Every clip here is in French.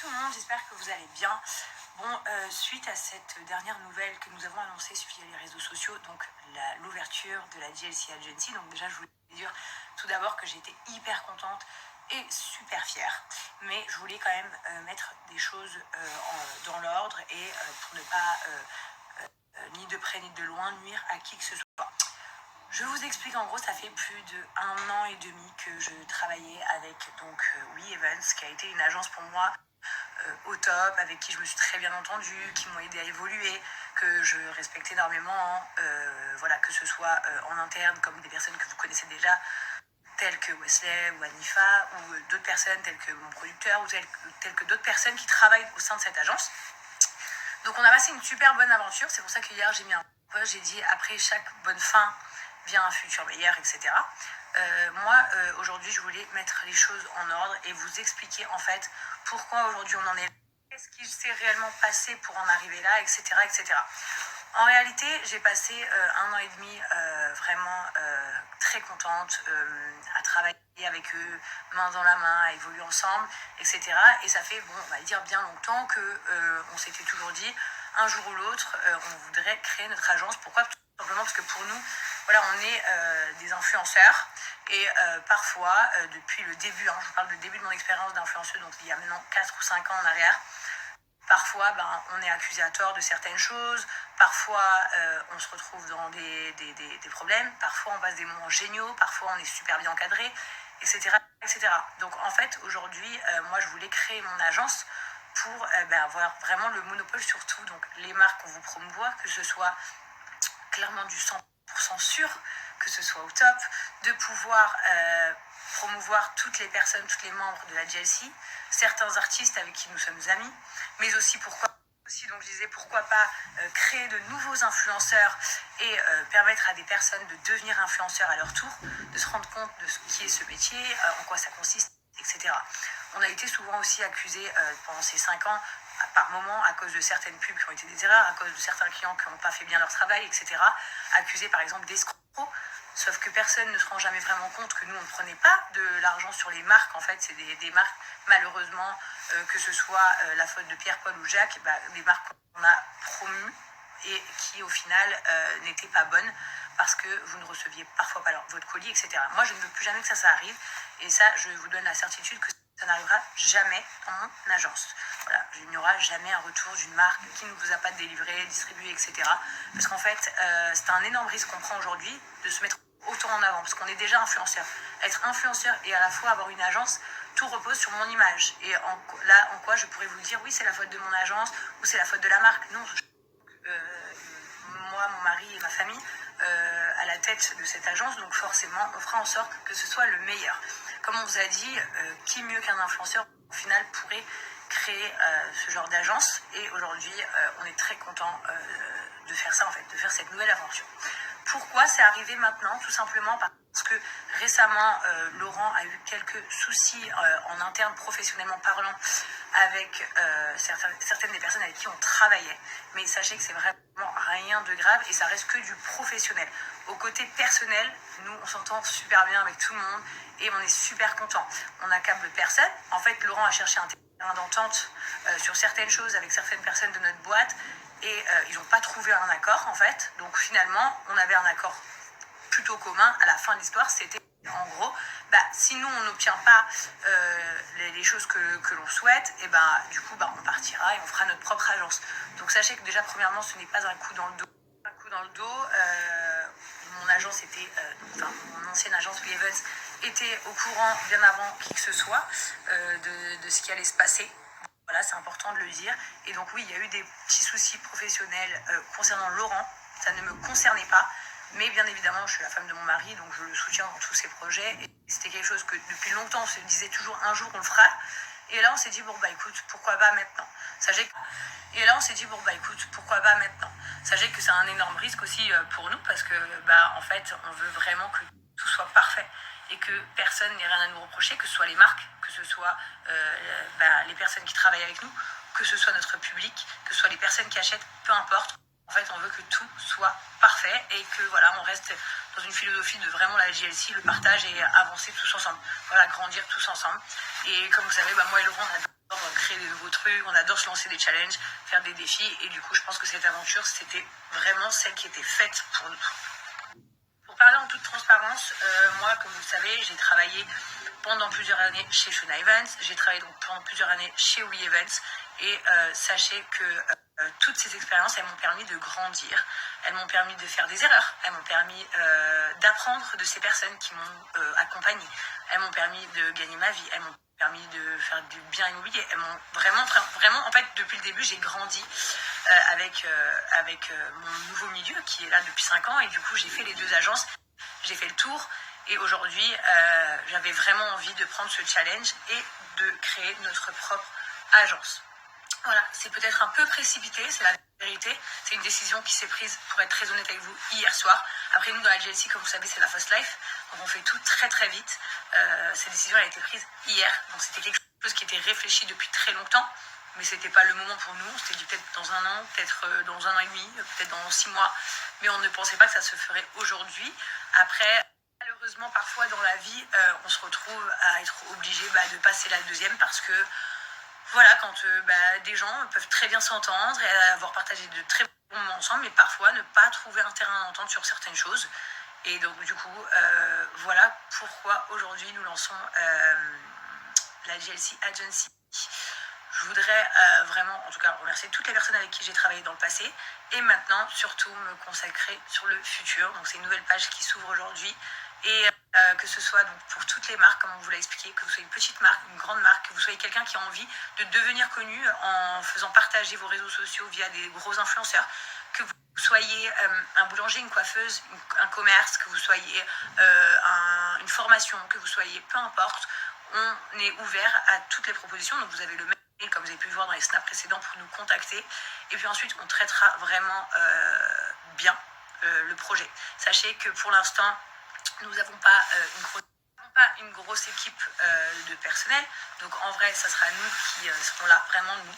tout le monde, j'espère que vous allez bien. Bon, suite à cette dernière nouvelle que nous avons annoncée via les réseaux sociaux, donc l'ouverture de la GLC Agency, donc déjà je voulais dire tout d'abord que j'étais hyper contente et super fière, mais je voulais quand même mettre des choses dans l'ordre et pour ne pas ni de près ni de loin nuire à qui que ce soit. Je vous explique, en gros, ça fait plus d'1 an et demi que je travaillais avec WeEvents, qui a été une agence pour moi au top, avec qui je me suis très bien entendue, qui m'ont aidé à évoluer, que je respecte énormément, voilà, que ce soit en interne comme des personnes que vous connaissez déjà, telles que Wesley ou Anifa, ou d'autres personnes telles que mon producteur, ou telles que d'autres personnes qui travaillent au sein de cette agence. Donc on a passé une super bonne aventure, c'est pour ça que hier j'ai mis un post, j'ai dit après chaque bonne fin vient un futur meilleur, etc. Moi, aujourd'hui, je voulais mettre les choses en ordre et vous expliquer en fait pourquoi aujourd'hui on en est là, qu'est-ce qui s'est réellement passé pour en arriver là, etc. etc. En réalité, j'ai passé 1 an et demi vraiment très contente à travailler avec eux, main dans la main, à évoluer ensemble, etc. Et ça fait, bon, on va dire bien longtemps qu'on s'était toujours dit, un jour ou l'autre, on voudrait créer notre agence. Pourquoi ? Tout simplement parce que pour nous, voilà, on est des influenceurs et parfois, depuis le début, je vous parle du début de mon expérience d'influenceuse, donc il y a maintenant 4 ou 5 ans en arrière, parfois on est accusé à tort de certaines choses, parfois on se retrouve dans des problèmes, parfois on passe des moments géniaux, parfois on est super bien encadré, etc. etc. Donc en fait, aujourd'hui, moi je voulais créer mon agence pour avoir vraiment le monopole sur tout, donc les marques qu'on vous promouvoit, que ce soit clairement du 100% sûr, que ce soit au top, de pouvoir promouvoir toutes les personnes, tous les membres de la GLC, certains artistes avec qui nous sommes amis, mais aussi donc je disais pourquoi pas créer de nouveaux influenceurs et permettre à des personnes de devenir influenceurs à leur tour, de se rendre compte de ce qui est ce métier, en quoi ça consiste, etc. On a été souvent aussi accusés pendant ces 5 ans par moment, à cause de certaines pubs qui ont été des erreurs, à cause de certains clients qui n'ont pas fait bien leur travail, etc., accusés par exemple d'escrocs. Sauf que personne ne se rend jamais vraiment compte que nous, on ne prenait pas de l'argent sur les marques. En fait, c'est des marques, malheureusement, que ce soit la faute de Pierre-Paul ou Jacques, des marques qu'on a promues et qui, au final, n'étaient pas bonnes parce que vous ne receviez parfois pas votre colis, etc. Moi, je ne veux plus jamais que ça arrive. Et ça, je vous donne la certitude que ça n'arrivera jamais dans mon agence. Voilà, il n'y aura jamais un retour d'une marque qui ne vous a pas délivré, distribué, etc. Parce qu'en fait, c'est un énorme risque qu'on prend aujourd'hui de se mettre autant en avant, parce qu'on est déjà influenceur. Être influenceur et à la fois avoir une agence, tout repose sur mon image. Et en quoi je pourrais vous dire, oui, c'est la faute de mon agence, ou c'est la faute de la marque. Non, moi, mon mari et ma famille, à la tête de cette agence, donc forcément, on fera en sorte que ce soit le meilleur. Comme on vous a dit, qui mieux qu'un influenceur, au final, pourrait créer ce genre d'agence. Et aujourd'hui, on est très content de faire ça, en fait, de faire cette nouvelle aventure. Pourquoi c'est arrivé maintenant? Tout simplement parce que récemment, Laurent a eu quelques soucis en interne, professionnellement parlant, avec certaines des personnes avec qui on travaillait. Mais sachez que c'est vraiment rien de grave et ça reste que du professionnel. Au côté personnel, nous, on s'entend super bien avec tout le monde et on est super contents. On n'accable personne. En fait, Laurent a cherché un terrain d'entente sur certaines choses avec certaines personnes de notre boîte et ils n'ont pas trouvé un accord, en fait. Donc finalement, on avait un accord plutôt commun. À la fin de l'histoire, c'était en gros, si nous on n'obtient pas les choses que l'on souhaite, et du coup on partira et on fera notre propre agence. Donc sachez que déjà premièrement, ce n'est pas un coup dans le dos. Mon agence était, mon ancienne agence WeEvents était au courant bien avant qui que ce soit de ce qui allait se passer. Voilà, c'est important de le dire. Et donc oui, il y a eu des petits soucis professionnels concernant Laurent. Ça ne me concernait pas. Mais bien évidemment, je suis la femme de mon mari, donc je le soutiens dans tous ses projets. Et c'était quelque chose que depuis longtemps, on se disait toujours un jour on le fera. Et là, on s'est dit, écoute, pourquoi pas maintenant? Sachez que c'est un énorme risque aussi pour nous, parce que, en fait, on veut vraiment que tout soit parfait et que personne n'ait rien à nous reprocher, que ce soit les marques, que ce soit les personnes qui travaillent avec nous, que ce soit notre public, que ce soit les personnes qui achètent, peu importe. En fait, on veut que tout soit parfait et que on reste dans une philosophie de vraiment la GLC, le partage et avancer tous ensemble. Voilà, grandir tous ensemble. Et comme vous savez, moi et Laurent, on adore créer des nouveaux trucs. trucs, on adore se lancer des challenges, faire des défis. Et du coup, je pense que cette aventure, c'était vraiment celle qui était faite pour nous. Pour parler en toute transparence, moi, comme vous le savez, j'ai travaillé pendant plusieurs années chez Shona Events, j'ai travaillé donc pendant plusieurs années chez We Events, et sachez que toutes ces expériences, elles m'ont permis de grandir, elles m'ont permis de faire des erreurs, elles m'ont permis d'apprendre de ces personnes qui m'ont accompagnée, elles m'ont permis de gagner ma vie, elles m'ont permis de faire du bien immobilier, elles m'ont vraiment, en fait, depuis le début, j'ai grandi avec mon nouveau milieu qui est là depuis 5 ans, et du coup, j'ai fait les 2 agences, j'ai fait le tour, et aujourd'hui, j'avais vraiment envie de prendre ce challenge et de créer notre propre agence. Voilà, c'est peut-être un peu précipité, c'est la vérité. C'est une décision qui s'est prise, pour être très honnête avec vous, hier soir. Après, nous, dans la GLC, comme vous savez, c'est la fast life. Donc, on fait tout très, très vite. Cette décision, elle a été prise hier. Donc, c'était quelque chose qui était réfléchi depuis très longtemps. Mais c'était pas le moment pour nous. On s'était dit peut-être dans 1 an, peut-être dans 1 an et demi, peut-être dans 6 mois. Mais on ne pensait pas que ça se ferait aujourd'hui. Après, malheureusement, parfois, dans la vie, on se retrouve à être obligé de passer la deuxième parce que voilà, quand des gens peuvent très bien s'entendre et avoir partagé de très bons moments ensemble, mais parfois ne pas trouver un terrain d'entente sur certaines choses. Et donc, du coup, voilà pourquoi aujourd'hui nous lançons la GLC Agency. Je voudrais vraiment, en tout cas, remercier toutes les personnes avec qui j'ai travaillé dans le passé et maintenant, surtout, me consacrer sur le futur. Donc, c'est une nouvelle page qui s'ouvre aujourd'hui. Et que ce soit donc pour toutes les marques, comme on vous l'a expliqué, que vous soyez une petite marque, une grande marque, que vous soyez quelqu'un qui a envie de devenir connu en faisant partager vos réseaux sociaux via des gros influenceurs, que vous soyez un boulanger, une coiffeuse, un commerce, que vous soyez une formation, que vous soyez, peu importe, on est ouvert à toutes les propositions. Donc vous avez le mail, comme vous avez pu le voir dans les snaps précédents, pour nous contacter. Et puis ensuite, on traitera vraiment bien le projet. Sachez que pour l'instant, nous n'avons pas une grosse équipe de personnel. Donc en vrai, ça sera nous qui serons là, vraiment nous,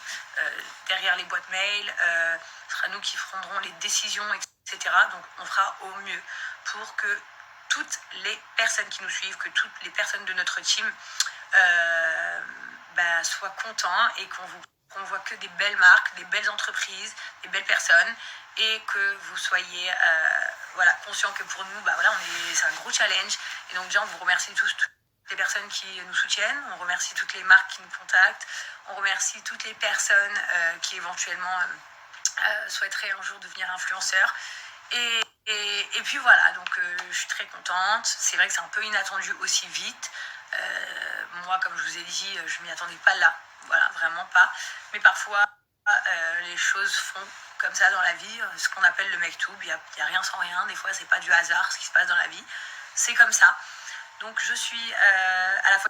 derrière les boîtes mail. Ce sera nous qui prendrons les décisions, etc. Donc on fera au mieux pour que toutes les personnes qui nous suivent, que toutes les personnes de notre team soient contents et qu'on voit que des belles marques, des belles entreprises, des belles personnes, et que vous soyez conscients que pour nous, c'est un gros challenge. Et donc déjà, on vous remercie tous, toutes les personnes qui nous soutiennent, on remercie toutes les marques qui nous contactent, on remercie toutes les personnes qui éventuellement souhaiteraient un jour devenir influenceurs. Et puis voilà, donc je suis très contente. C'est vrai que c'est un peu inattendu aussi vite. Moi, comme je vous ai dit, je m'y attendais pas là. Voilà, vraiment pas. Mais parfois, les choses font comme ça dans la vie, ce qu'on appelle le make-too. Il n'y a rien sans rien. Des fois, c'est pas du hasard ce qui se passe dans la vie. C'est comme ça. Donc, je suis à la fois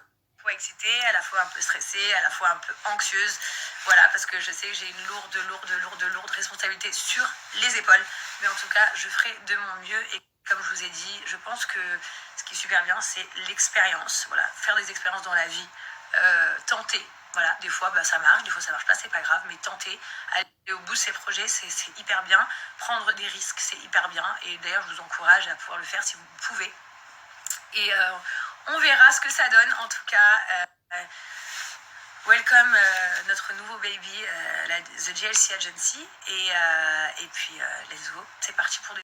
excitée, à la fois un peu stressée, à la fois un peu anxieuse. Voilà, parce que je sais que j'ai une lourde responsabilité sur les épaules. Mais en tout cas, je ferai de mon mieux. Et comme je vous ai dit, je pense que ce qui est super bien, c'est l'expérience. Voilà, faire des expériences dans la vie, tenter. Voilà, des fois ça marche, des fois ça marche pas, c'est pas grave, mais tenter, aller au bout de ces projets, c'est hyper bien. Prendre des risques, c'est hyper bien. Et d'ailleurs, je vous encourage à pouvoir le faire si vous pouvez. Et on verra ce que ça donne. En tout cas, welcome notre nouveau baby, The GLC Agency. Et puis, let's go. C'est parti pour des